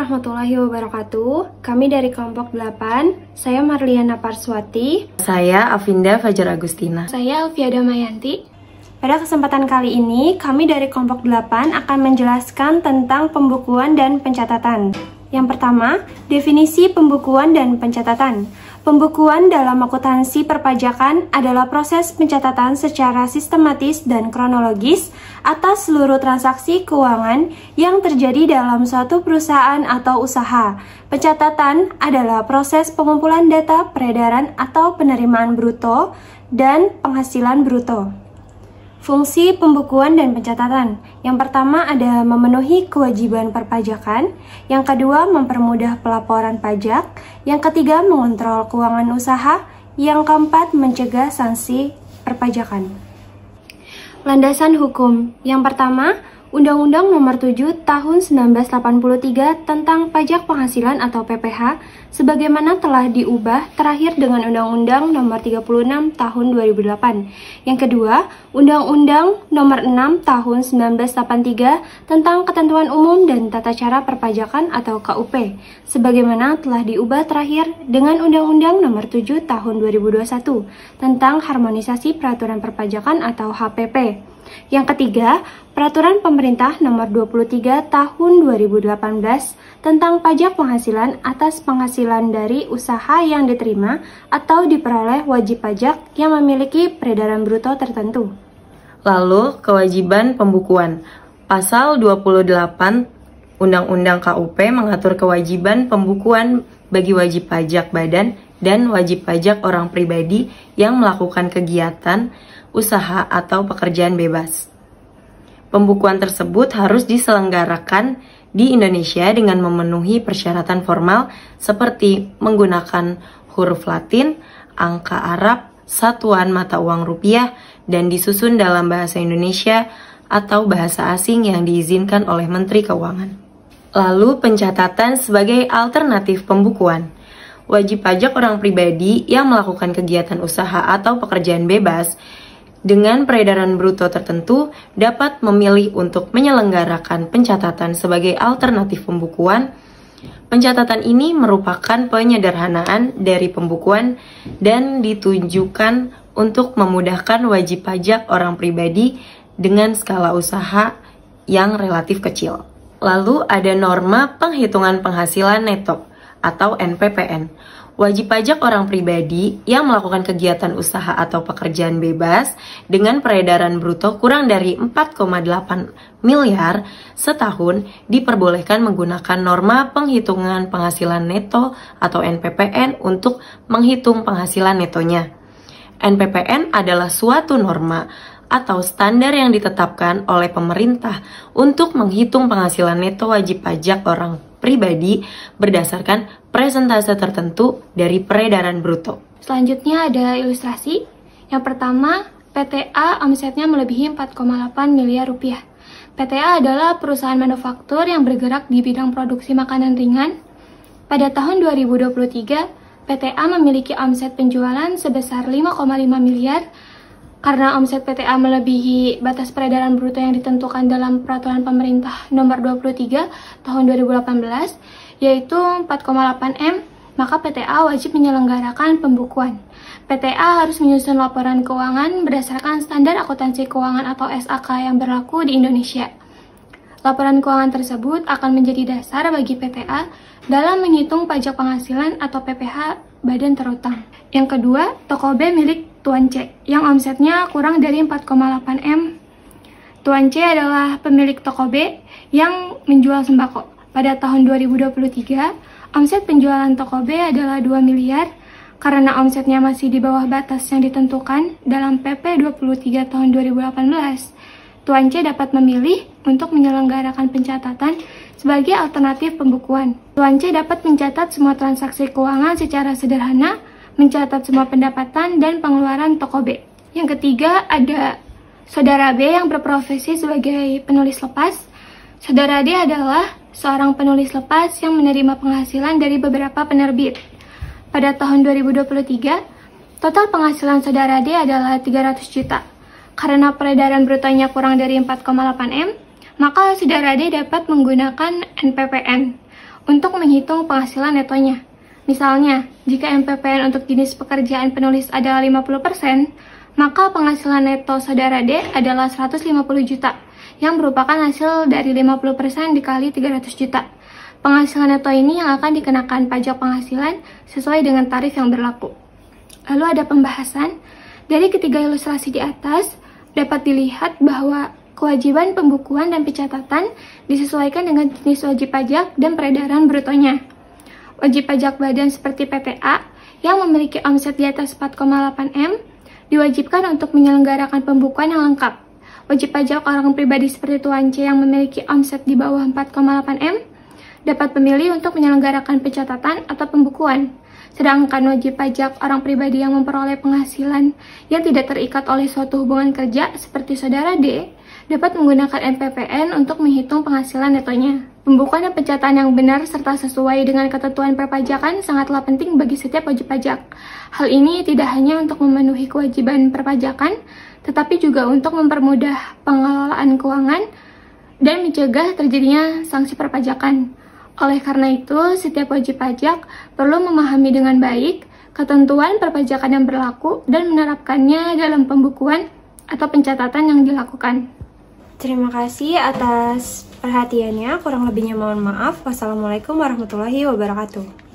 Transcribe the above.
warahmatullahi wabarakatuh. Kami dari kelompok 8. Saya Marliana Parswati. Saya Avinda Fajar Agustina. Saya Alfiada Mayanti. Pada kesempatan kali ini, kami dari kelompok 8 akan menjelaskan tentang pembukuan dan pencatatan. Yang pertama, definisi pembukuan dan pencatatan. Pembukuan dalam akuntansi perpajakan adalah proses pencatatan secara sistematis dan kronologis atas seluruh transaksi keuangan yang terjadi dalam suatu perusahaan atau usaha. Pencatatan adalah proses pengumpulan data peredaran atau penerimaan bruto dan penghasilan bruto. Fungsi pembukuan dan pencatatan. Yang pertama ada memenuhi kewajiban perpajakan, yang kedua mempermudah pelaporan pajak, yang ketiga mengontrol keuangan usaha, yang keempat mencegah sanksi perpajakan. Landasan hukum. Yang pertama, Undang-Undang Nomor 7 Tahun 1983 tentang Pajak Penghasilan atau PPh sebagaimana telah diubah terakhir dengan Undang-Undang Nomor 36 Tahun 2008. Yang kedua, Undang-Undang Nomor 6 Tahun 1983 tentang Ketentuan Umum dan Tata Cara Perpajakan atau KUP sebagaimana telah diubah terakhir dengan Undang-Undang Nomor 7 Tahun 2021 tentang Harmonisasi Peraturan Perpajakan atau HPP. Yang ketiga, Peraturan Pemerintah Nomor 23 Tahun 2018 tentang pajak penghasilan atas penghasilan dari usaha yang diterima atau diperoleh wajib pajak yang memiliki peredaran bruto tertentu. Lalu, kewajiban pembukuan. Pasal 28 Undang-Undang KUP mengatur kewajiban pembukuan bagi wajib pajak badan dan wajib pajak orang pribadi yang melakukan kegiatan usaha atau pekerjaan bebas. Pembukuan tersebut harus diselenggarakan di Indonesia dengan memenuhi persyaratan formal seperti menggunakan huruf Latin, angka Arab, satuan mata uang rupiah, dan disusun dalam bahasa Indonesia atau bahasa asing yang diizinkan oleh Menteri Keuangan. Lalu pencatatan sebagai alternatif pembukuan. Wajib pajak orang pribadi yang melakukan kegiatan usaha atau pekerjaan bebas dengan peredaran bruto tertentu dapat memilih untuk menyelenggarakan pencatatan sebagai alternatif pembukuan. Pencatatan ini merupakan penyederhanaan dari pembukuan dan ditujukan untuk memudahkan wajib pajak orang pribadi dengan skala usaha yang relatif kecil. Lalu ada norma penghitungan penghasilan neto atau NPPN. Wajib pajak orang pribadi yang melakukan kegiatan usaha atau pekerjaan bebas dengan peredaran bruto kurang dari 4,8 miliar setahun diperbolehkan menggunakan norma penghitungan penghasilan neto atau NPPN untuk menghitung penghasilan netonya. NPPN adalah suatu norma atau standar yang ditetapkan oleh pemerintah untuk menghitung penghasilan neto wajib pajak orang pribadi berdasarkan presentase tertentu dari peredaran bruto. Selanjutnya ada ilustrasi. Yang pertama, PTA omsetnya melebihi 4,8 miliar rupiah. PTA adalah perusahaan manufaktur yang bergerak di bidang produksi makanan ringan. Pada tahun 2023, PTA memiliki omset penjualan sebesar 5,5 miliar. Karena omset PTA melebihi batas peredaran bruto yang ditentukan dalam Peraturan Pemerintah Nomor 23 Tahun 2018, yaitu 4,8 M, maka PTA wajib menyelenggarakan pembukuan. PTA harus menyusun laporan keuangan berdasarkan standar akuntansi keuangan atau SAK yang berlaku di Indonesia. Laporan keuangan tersebut akan menjadi dasar bagi PTA dalam menghitung pajak penghasilan atau PPh badan terutang. Yang kedua, toko B milik Tuan C yang omsetnya kurang dari 4,8 M. Tuan C adalah pemilik toko B yang menjual sembako. Pada tahun 2023, omset penjualan toko B adalah 2 miliar. Karena omsetnya masih di bawah batas yang ditentukan dalam PP 23 tahun 2018, Tuan C dapat memilih untuk menyelenggarakan pencatatan sebagai alternatif pembukuan. Tuan C dapat mencatat semua transaksi keuangan secara sederhana, mencatat semua pendapatan dan pengeluaran toko B. Yang ketiga ada Saudara B yang berprofesi sebagai penulis lepas. Saudara D adalah seorang penulis lepas yang menerima penghasilan dari beberapa penerbit. Pada tahun 2023, total penghasilan Saudara D adalah 300 juta. Karena peredaran brutonya kurang dari 4,8 M, maka Saudara D dapat menggunakan NPPN. untuk menghitung penghasilan netonya. Misalnya, jika MPPN untuk jenis pekerjaan penulis adalah 50%, maka penghasilan neto saudara D adalah 150 juta, yang merupakan hasil dari 50% dikali 300 juta. Penghasilan neto ini yang akan dikenakan pajak penghasilan sesuai dengan tarif yang berlaku. Lalu ada pembahasan. Dari ketiga ilustrasi di atas, dapat dilihat bahwa kewajiban pembukuan dan pencatatan disesuaikan dengan jenis wajib pajak dan peredaran brutonya. Wajib pajak badan seperti PTA yang memiliki omset di atas 4,8 M diwajibkan untuk menyelenggarakan pembukuan yang lengkap. Wajib pajak orang pribadi seperti Tuan C yang memiliki omset di bawah 4,8 M dapat memilih untuk menyelenggarakan pencatatan atau pembukuan. Sedangkan wajib pajak orang pribadi yang memperoleh penghasilan yang tidak terikat oleh suatu hubungan kerja seperti saudara D dapat menggunakan MPPN untuk menghitung penghasilan netonya. Pembukuan dan pencatatan yang benar serta sesuai dengan ketentuan perpajakan sangatlah penting bagi setiap wajib pajak. Hal ini tidak hanya untuk memenuhi kewajiban perpajakan, tetapi juga untuk mempermudah pengelolaan keuangan dan mencegah terjadinya sanksi perpajakan. Oleh karena itu, setiap wajib pajak perlu memahami dengan baik ketentuan perpajakan yang berlaku dan menerapkannya dalam pembukuan atau pencatatan yang dilakukan. Terima kasih atas perhatiannya, kurang lebihnya mohon maaf. Wassalamualaikum warahmatullahi wabarakatuh.